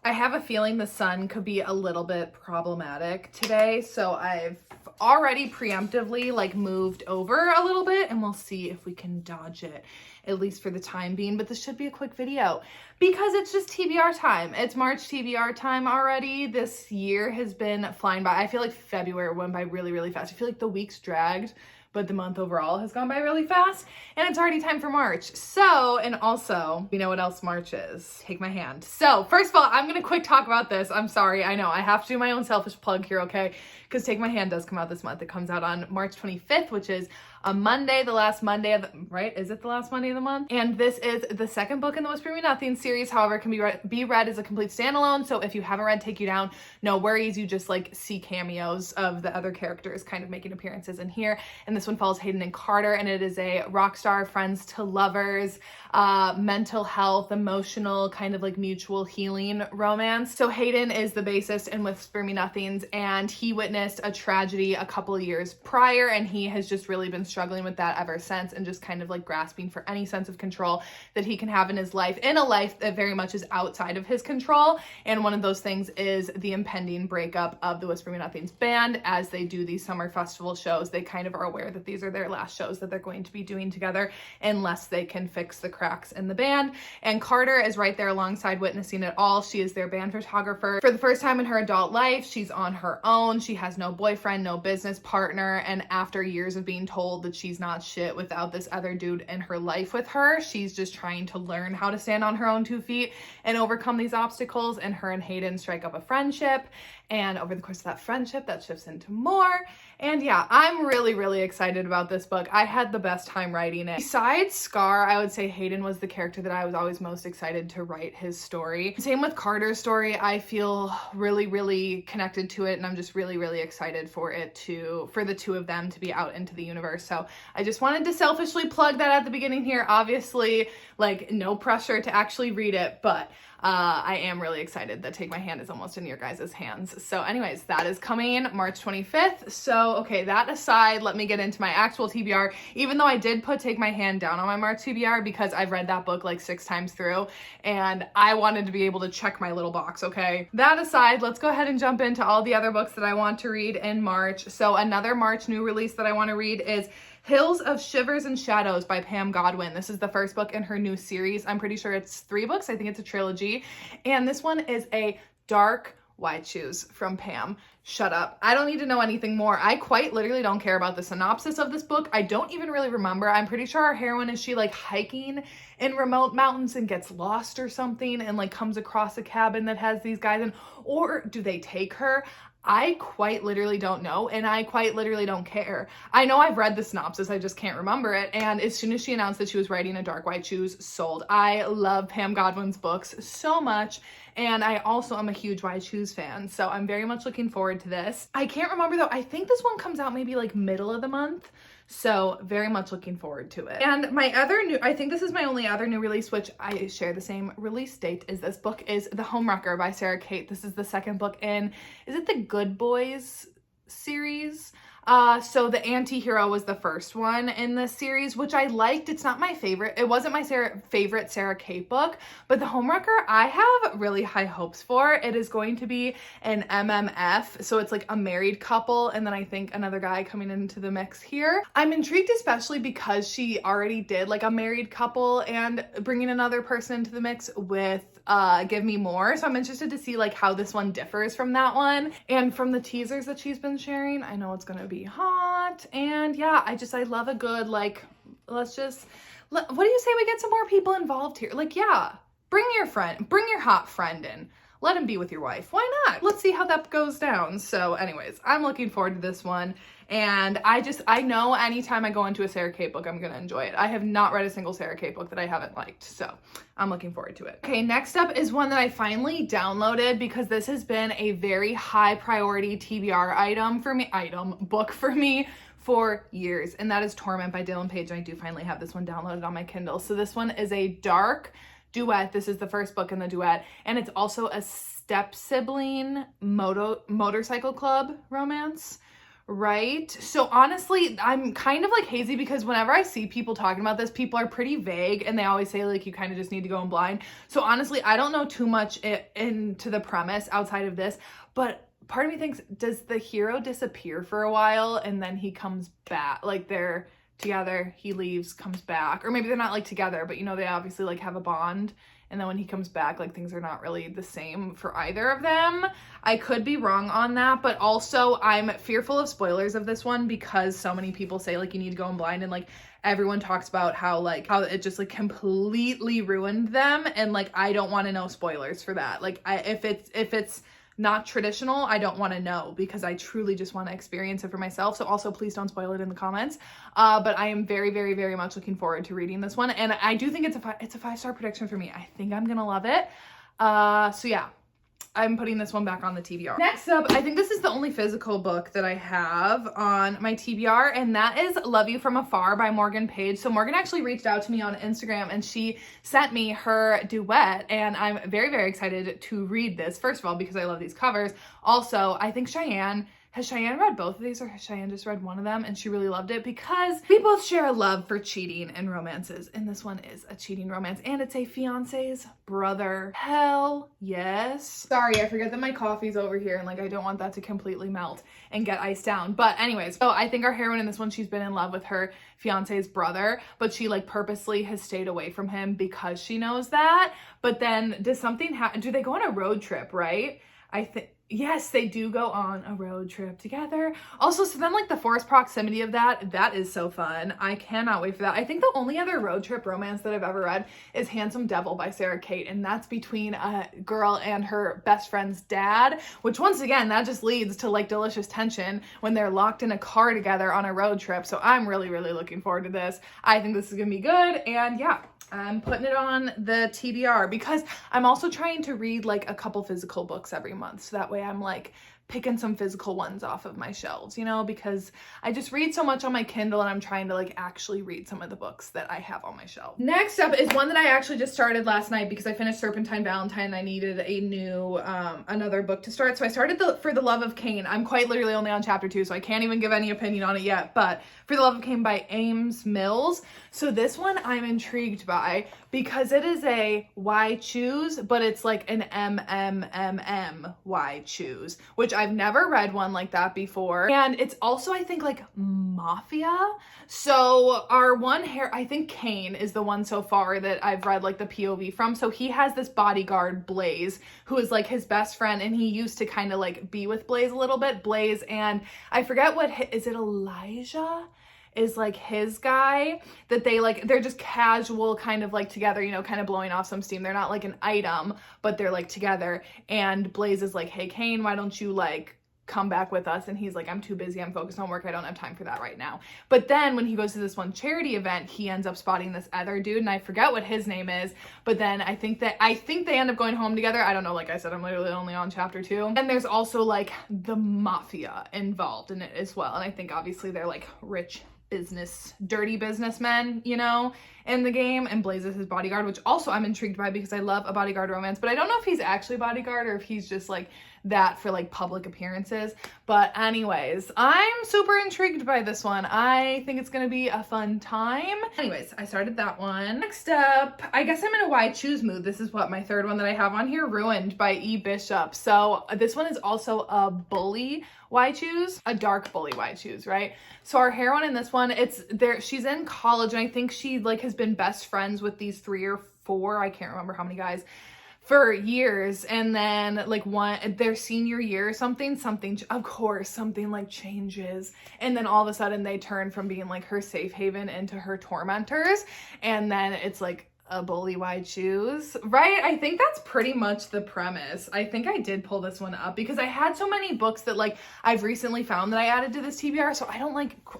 I have a feeling the sun could be a little bit problematic today, so I've already preemptively like moved over a little bit, and we'll see if we can dodge it, at least for the time being. But this should be a quick video because it's just TBR time. It's March TBR time already. This year has been flying by. I feel like February went by really, really fast. I feel like the weeks dragged, but the month overall has gone by really fast, and it's already time for March. So, and also, you know what else March is? Take my hand. So, first of all, I'm gonna quick talk about this. I'm sorry, I know, I have to do my own selfish plug here, okay? Because Take My Hand does come out this month. It comes out on March 25th, which is a Monday, the last Monday of the, right? Is it the last Monday of the month? And this is the second book in the Whisper Me Nothing series. However, it can be read as a complete standalone. So if you haven't read Take You Down, no worries. You just like see cameos of the other characters kind of making appearances in here. And this one follows Hayden and Carter, and it is a rock star, friends to lovers, mental health, emotional, kind of like mutual healing romance. So Hayden is the bassist in Whisper Me Nothings, and he witnessed a tragedy a couple of years prior, and he has just really been struggling with that ever since, and just kind of like grasping for any sense of control that he can have in his life, in a life that very much is outside of his control. And one of those things is the impending breakup of the Whisper Me Nothings band. As they do these summer festival shows, they kind of are aware that these are their last shows that they're going to be doing together unless they can fix the cracks in the band. And Carter is right there alongside, witnessing it all. She is their band photographer. For the first time in her adult life, she's on her own. She has no boyfriend, no business partner, and after years of being told that she's not shit without this other dude in her life with her, she's just trying to learn how to stand on her own 2 feet and overcome these obstacles. And her and Hayden strike up a friendship, and over the course of that friendship, that shifts into more. And yeah, I'm really, really excited about this book. I had the best time writing it. Besides Scar, I would say Hayden was the character that I was always most excited to write his story. Same with Carter's story. I feel really, really connected to it, and I'm just really, really excited for the two of them to be out into the universe. So I just wanted to selfishly plug that at the beginning here. Obviously, like, no pressure to actually read it, but I am really excited that Take My Hand is almost in your guys' hands. So anyways, that is coming March 25th. So, okay, that aside, let me get into my actual TBR, even though I did put Take My Hand down on my March TBR because I've read that book like 6 times through, and I wanted to be able to check my little box, okay? That aside, let's go ahead and jump into all the other books that I want to read in March. So another March new release that I want to read is Hills of Shivers and Shadows by Pam Godwin. This is the first book in her new series. I'm pretty sure it's 3 books. I think it's a trilogy. And this one is a dark Why Choose from Pam. Shut up. I don't need to know anything more. I quite literally don't care about the synopsis of this book. I don't even really remember. I'm pretty sure our heroine is she like hiking in remote mountains and gets lost or something, and like comes across a cabin that has these guys in, or do they take her? I quite literally don't know, and I quite literally don't care. I know I've read the synopsis, I just can't remember it, and as soon as she announced that she was writing a Dark White Choose, sold. I love Pam Godwin's books so much, and I also am a huge Why Choose fan, so I'm very much looking forward to this. I can't remember though, I think this one comes out maybe like middle of the month, so very much looking forward to it. And my other new, I think this is my only other new release, which I share the same release date as this book, is The Homewrecker by Sarah Kate. This is the second book in, is it the Good Boys series? So The Anti-Hero was the first one in this series, which I liked. It's not my favorite. It wasn't my favorite Sarah Kate book, but The Homewrecker I have really high hopes for. It is going to be an MMF, so it's like a married couple, and then I think another guy coming into the mix here. I'm intrigued especially because she already did like a married couple, and bringing another person into the mix with Give Me More. So I'm interested to see like how this one differs from that one. And from the teasers that she's been sharing, I know it's gonna be hot. And yeah, I love a good, like, what do you say we get some more people involved here? Like, yeah, bring your hot friend in. Let him be with your wife. Why not? Let's see how that goes down. So anyways, I'm looking forward to this one. And I know anytime I go into a Sarah Kate book, I'm going to enjoy it. I have not read a single Sarah Kate book that I haven't liked. So I'm looking forward to it. Okay, next up is one that I finally downloaded because this has been a very high priority TBR book for me for years. And that is Torment by Dylan Page. And I do finally have this one downloaded on my Kindle. So this one is a dark duet. This is the first book in the duet. And it's also a step sibling motorcycle club romance. right? So honestly, I'm kind of like hazy because whenever I see people talking about this, people are pretty vague and they always say like you kind of just need to go in blind. So honestly, I don't know too much into the premise outside of this, but part of me thinks, does the hero disappear for a while and then he comes back? Like they're together, he leaves, comes back, or maybe they're not like together, but you know, they obviously like have a bond. And then when he comes back, like things are not really the same for either of them. I could be wrong on that, but also I'm fearful of spoilers of this one because so many people say like you need to go in blind, and like everyone talks about how it just like completely ruined them, and like I don't want to know spoilers for that. Like if it's not traditional, I don't want to know because I truly just want to experience it for myself. So also please don't spoil it in the comments. But I am very, very, very much looking forward to reading this one. And I do think it's a 5-star prediction for me. I think I'm going to love it. So yeah, I'm putting this one back on the TBR. Next up, I think this is the only physical book that I have on my TBR, and that is Love You From Afar by Morgan Page. So Morgan actually reached out to me on Instagram and she sent me her duet, and I'm very, very excited to read this. First of all, because I love these covers. Also, I think has Cheyenne read both of these, or has Cheyenne just read one of them and she really loved it? Because we both share a love for cheating and romances, and this one is a cheating romance and it's a fiance's brother. Hell yes. Sorry, I forget that my coffee's over here and like I don't want that to completely melt and get iced down. But anyways, so I think our heroine in this one, she's been in love with her fiance's brother, but she like purposely has stayed away from him because she knows that. But then does something happen? Do they go on a road trip, right? I think, yes, they do go on a road trip together. Also, so then like the forced proximity of that is so fun. I cannot wait for that. I think the only other road trip romance that I've ever read is Handsome Devil by Sarah Kate, and that's between a girl and her best friend's dad, which once again, that just leads to like delicious tension when they're locked in a car together on a road trip. So I'm really, really looking forward to this. I think this is gonna be good, and yeah, I'm putting it on the TBR because I'm also trying to read like a couple physical books every month. So that way I'm like picking some physical ones off of my shelves, you know, because I just read so much on my Kindle and I'm trying to like actually read some of the books that I have on my shelf. Next up is one that I actually just started last night because I finished Serpentine Valentine and I needed a new, another book to start. So I started For the Love of Cain. I'm quite literally only on chapter 2, so I can't even give any opinion on it yet, but For the Love of Cain by Ames Mills. So this one I'm intrigued by because it is a why choose, but it's like an MMMM why choose, which I've never read one like that before. And it's also, I think, like mafia. So our one I think Cain is the one so far that I've read like the POV from. So he has this bodyguard, Blaze, who is like his best friend, and he used to kind of like be with Blaze a little bit. Blaze, and I forget is it Elijah? Is like his guy that they're just casual kind of like together, you know, kind of blowing off some steam. They're not like an item, but they're like together. And Blaze is like, hey, Cain, why don't you like come back with us? And he's like, I'm too busy. I'm focused on work. I don't have time for that right now. But then when he goes to this one charity event, he ends up spotting this other dude, and I forget what his name is. But then I think they end up going home together. I don't know. Like I said, I'm literally only on chapter 2. And there's also like the mafia involved in it as well. And I think obviously they're like rich dirty businessmen, you know, in the game, and Blaze is his bodyguard, which also I'm intrigued by because I love a bodyguard romance, but I don't know if he's actually a bodyguard or if he's just like that for like public appearances. But anyways, I'm super intrigued by this one. I think it's gonna be a fun time. Anyways, I started that one. Next up, I guess I'm in a why choose mood. This is my third one that I have on here, Ruined by E. Bishop. So this one is also a bully why choose, a dark bully why choose, right? So our heroine in this one, she's in college, and I think she like has been best friends with these 3 or 4, I can't remember how many guys, for years. And then like their senior year or something of course something like changes, and then all of a sudden they turn from being like her safe haven into her tormentors, and then it's like a bully why choose, right? I think that's pretty much the premise. I think I did pull this one up because I had so many books that like I've recently found that I added to this TBR,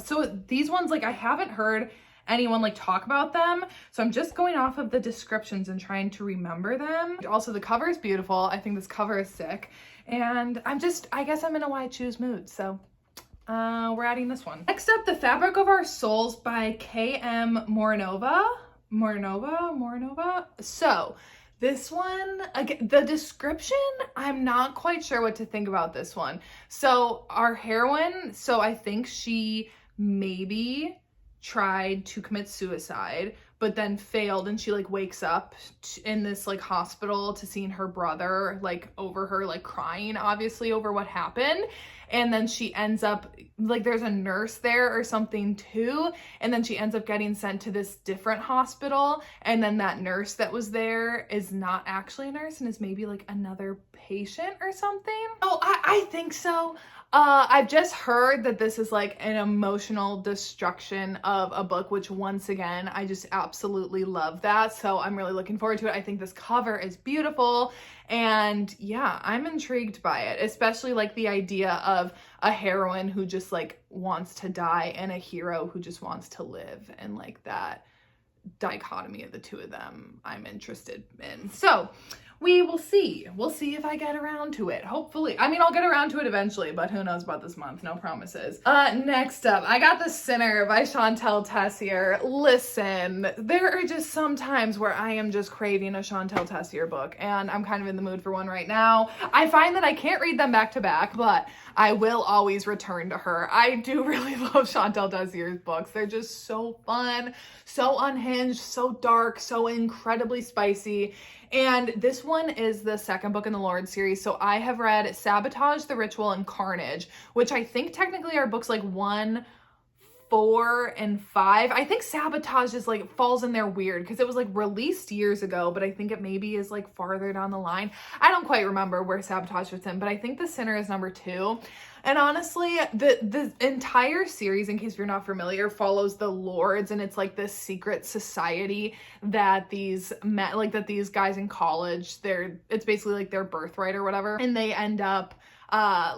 so these ones like I haven't heard anyone like talk about them, so I'm just going off of the descriptions and trying to remember them. Also, the cover is beautiful. I think this cover is sick, and I guess I'm in a why choose mood, so we're adding this one. Next up, The Fabric of Our Souls by K.M. Morinova. So This one, again, the description, I'm not quite sure what to think about this one. So our heroine, so I think she maybe tried to commit suicide, but then failed, and she like wakes up in this like hospital to seeing her brother like over her, like crying obviously over what happened. And then she ends up, like there's a nurse there or something too, and then she ends up getting sent to this different hospital, and then that nurse that was there is not actually a nurse and is maybe like another patient or something. Oh, I think so. I've just heard that this is like an emotional destruction of a book, which once again, I just absolutely love that. So I'm really looking forward to it. I think this cover is beautiful, and yeah, I'm intrigued by it, especially like the idea of a heroine who just like wants to die and a hero who just wants to live, and like that dichotomy of the two of them I'm interested in. So we will see. We'll see if I get around to it. Hopefully. I mean, I'll get around to it eventually, but who knows about this month? No promises. Next up, I got The Sinner by Chantal Tessier. Listen, there are just some times where I am just craving a Chantal Tessier book, and I'm kind of in the mood for one right now. I find that I can't read them back to back, but I will always return to her. I do really love Chantal Tessier's books. They're just so fun, so unhinged, so dark, so incredibly spicy. And this one is the second book in the Lord series. So I have read Sabotage, The Ritual, and Carnage, which I think technically are books like 1, 4, and 5. I think Sabotage is like falls in there weird because it was like released years ago, but I think it maybe is like farther down the line. I don't quite remember where Sabotage fits in, but I think The Sinner is number 2. And honestly, the entire series, in case you're not familiar, follows the Lords, and it's like this secret society that these men, like that these guys in college, it's basically like their birthright or whatever, and they end up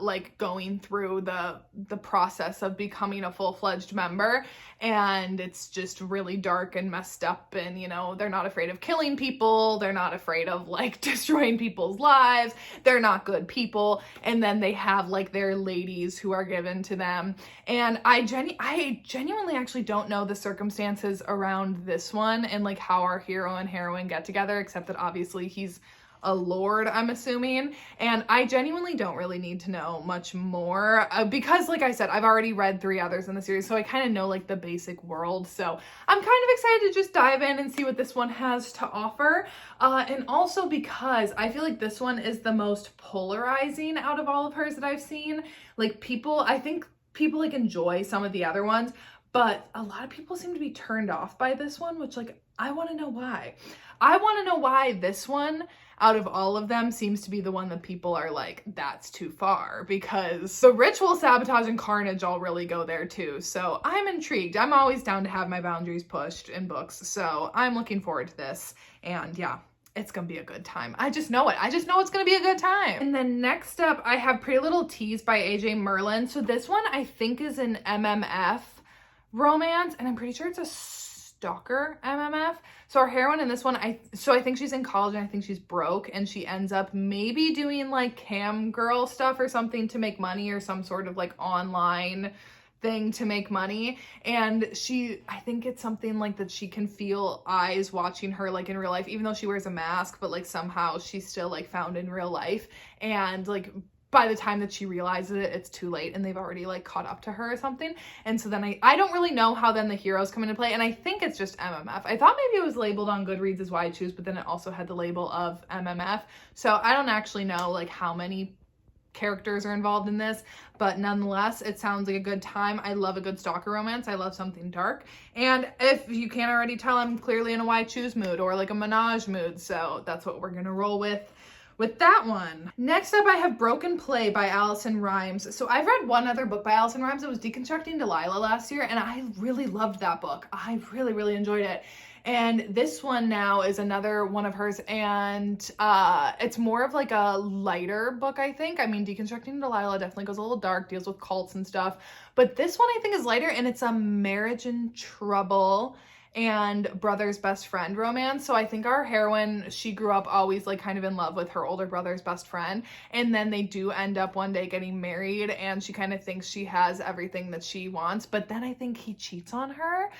like going through the process of becoming a full-fledged member, and it's just really dark and messed up, and you know, they're not afraid of killing people, they're not afraid of like destroying people's lives, they're not good people, and then they have like their ladies who are given to them. And I genuinely actually don't know the circumstances around this one and like how our hero and heroine get together, except that obviously he's a lord, I'm assuming, and I genuinely don't really need to know much more because like I said, I've already read 3 others in the series, so I kind of know like the basic world. So I'm kind of excited to just dive in and see what this one has to offer, and also because I feel like this one is the most polarizing out of all of hers that I've seen. Like I think people like enjoy some of the other ones, but a lot of people seem to be turned off by this one, which like I want to know why. I want to know why this one out of all of them seems to be the one that people are like, that's too far, because The Ritual, Sabotage, and Carnage all really go there too. So I'm intrigued. I'm always down to have my boundaries pushed in books. So I'm looking forward to this. And yeah, it's gonna be a good time. I just know it. I just know it's gonna be a good time. And then next up, I have Pretty Little Teas by AJ Merlin. So this one I think is an MMF romance, and I'm pretty sure it's a stalker MMF. So our heroine in this one, I think she's in college, and I think she's broke, and she ends up maybe doing like cam girl stuff or something to make money, or some sort of like online thing to make money. And I think it's something like that she can feel eyes watching her like in real life, even though she wears a mask, but like somehow she's still like found in real life. And like by the time that she realizes it, it's too late, and they've already like caught up to her or something. And so then I don't really know how then the heroes come into play, and I think it's just MMF. I thought maybe it was labeled on Goodreads as Why I Choose, but then it also had the label of MMF. So I don't actually know like how many characters are involved in this, but nonetheless, it sounds like a good time. I love a good stalker romance. I love something dark. And if you can't already tell, I'm clearly in a Why I Choose mood, or like a Menage mood. So that's what we're gonna roll with that one. Next up, I have Broken Play by Allison Rimes. So I've read one other book by Allison Rimes. It was Deconstructing Delilah last year, and I really loved that book. I really, really enjoyed it. And this one now is another one of hers, and it's more of like a lighter book, I think. I mean, Deconstructing Delilah definitely goes a little dark, deals with cults and stuff, but this one I think is lighter, and it's a marriage in trouble and brother's best friend romance. So I think our heroine, she grew up always like kind of in love with her older brother's best friend, and then they do end up one day getting married, and she kind of thinks she has everything that she wants, but then I think he cheats on her,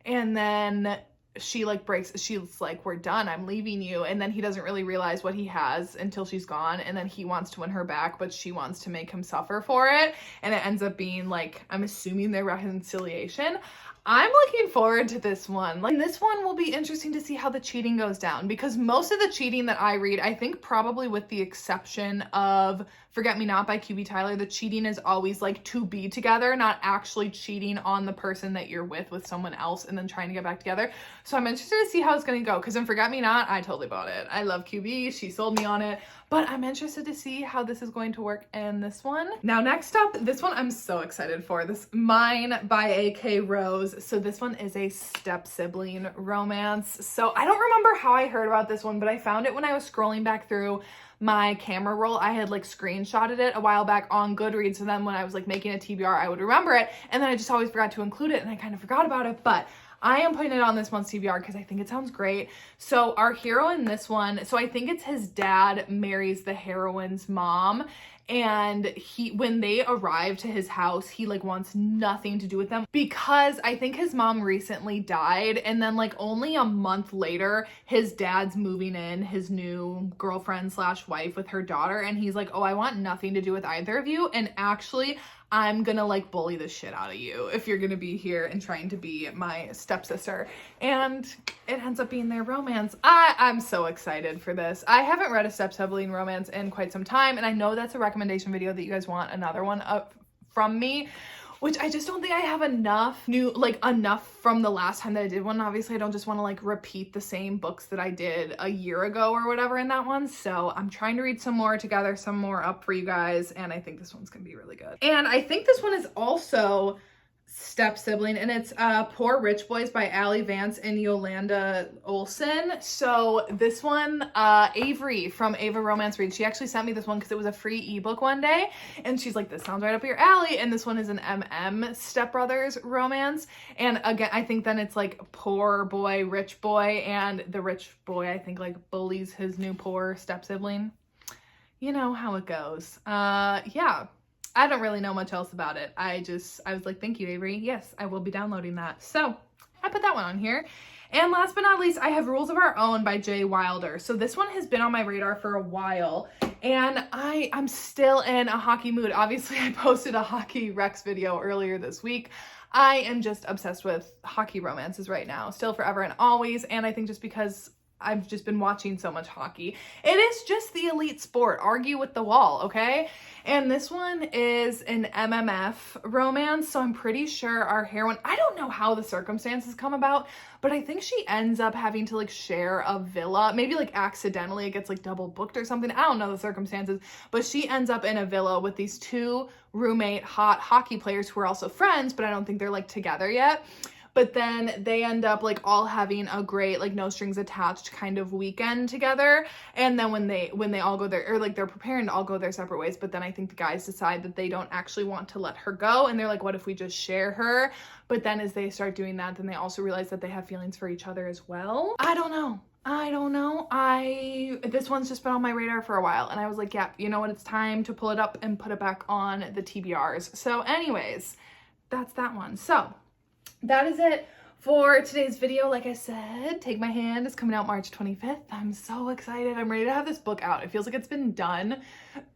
and then she like breaks, she's like, we're done, I'm leaving you. And then he doesn't really realize what he has until she's gone. And then he wants to win her back, but she wants to make him suffer for it. And it ends up being like, I'm assuming their reconciliation. I'm looking forward to this one. Like, this one will be interesting to see how the cheating goes down, because most of the cheating that I read, I think probably with the exception of Forget Me Not by QB Tyler, the cheating is always like to be together, not actually cheating on the person that you're with someone else and then trying to get back together. So I'm interested to see how it's going to go, because in Forget Me Not, I totally bought it. I love QB. She sold me on it. But I'm interested to see how this is going to work in this one. Now, next up, this one I'm so excited for. This Mine by A.K. Rose. So this one is a step-sibling romance. So I don't remember how I heard about this one, but I found it when I was scrolling back through my camera roll. I had like screenshotted it a while back on Goodreads, and then when I was like making a TBR, I would remember it, and then I just always forgot to include it, and I kind of forgot about it, but I am putting it on this month's TBR because I think it sounds great. So our hero in this one, so I think it's his dad marries the heroine's mom, and when they arrive to his house, he like wants nothing to do with them, because I think his mom recently died, and then like only a month later his dad's moving in, his new girlfriend slash wife with her daughter, and he's like, oh, I want nothing to do with either of you, and actually I'm gonna like bully the shit out of you if you're gonna be here and trying to be my stepsister. And it ends up being their romance. I'm so excited for this. I haven't read a step-sibling romance in quite some time, and I know that's a recommendation video that you guys want another one up from me, which I just don't think I have enough from the last time that I did one. Obviously, I don't just want to like repeat the same books that I did a year ago or whatever in that one. So I'm trying to read some more together, some more up for you guys. And I think this one's going to be really good. And I think this one is also step-sibling, and it's Poor Rich Boys by Allie Vance and Yolanda Olson. So this one, Avery from Ava Romance Reads, she actually sent me this one because it was a free ebook one day, and she's like, this sounds right up your alley. And this one is an stepbrothers romance, and again, I think then it's like poor boy, rich boy, and the rich boy, I think, like bullies his new poor step-sibling. You know how it goes. Yeah, I don't really know much else about it. I was like, thank you, Avery. Yes, I will be downloading that. So I put that one on here. And last but not least, I have Rules of Our Own by Jay Wilder. So this one has been on my radar for a while, and I'm still in a hockey mood. Obviously, I posted a hockey Rex video earlier this week. I am just obsessed with hockey romances right now, still, forever, and always. And I think just because I've just been watching so much hockey, it is just the elite sport. Argue with the wall, okay? And this one is an MMF romance, so I'm pretty sure our heroine, I don't know how the circumstances come about, but I think she ends up having to like share a villa, maybe like accidentally it gets like double booked or something. I don't know the circumstances, but she ends up in a villa with these two roommate hot hockey players who are also friends, but I don't think they're like together yet. But then they end up like all having a great like no strings attached kind of weekend together. And then when they all go there, or like they're preparing to all go their separate ways, but then I think the guys decide that they don't actually want to let her go, and they're like, what if we just share her? But then as they start doing that, then they also realize that they have feelings for each other as well. I don't know. This one's just been on my radar for a while, and I was like, yeah, you know what? It's time to pull it up and put it back on the TBRs. So anyways, that's that one. So that is it for today's video. Like I said, Take My Hand is coming out March 25th. I'm so excited. I'm ready to have this book out. It feels like it's been done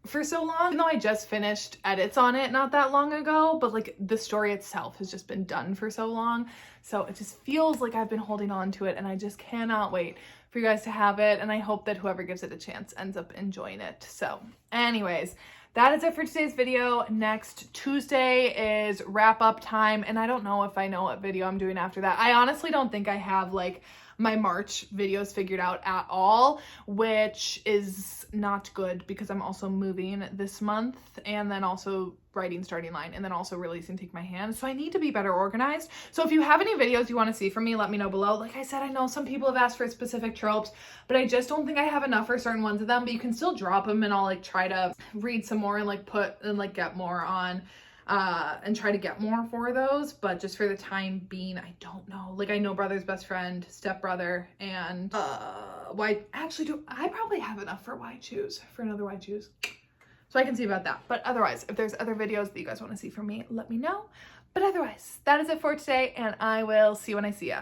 for so long, even though I just finished edits on it not that long ago, but like the story itself has just been done for so long. So it just feels like I've been holding on to it, and I just cannot wait for you guys to have it. And I hope that whoever gives it a chance ends up enjoying it. So anyways, that is it for today's video. Next Tuesday is wrap up time, and I don't know if I know what video I'm doing after that. I honestly don't think I have like my March videos figured out at all, which is not good because I'm also moving this month, and then also writing Starting Line, and then also releasing Take My Hand. So I need to be better organized. So if you have any videos you want to see from me, let me know below. Like I said, I know some people have asked for specific tropes, but I just don't think I have enough for certain ones of them. But you can still drop them, and I'll like try to read some more and like put and like get more on and try to get more for those. But just for the time being, I don't know. Like I know Brother's Best Friend, Stepbrother, and why actually do I probably have enough for Why Choose, for another Why Choose. So I can see about that. But otherwise, if there's other videos that you guys want to see from me, let me know. But otherwise, that is it for today, and I will see you when I see ya.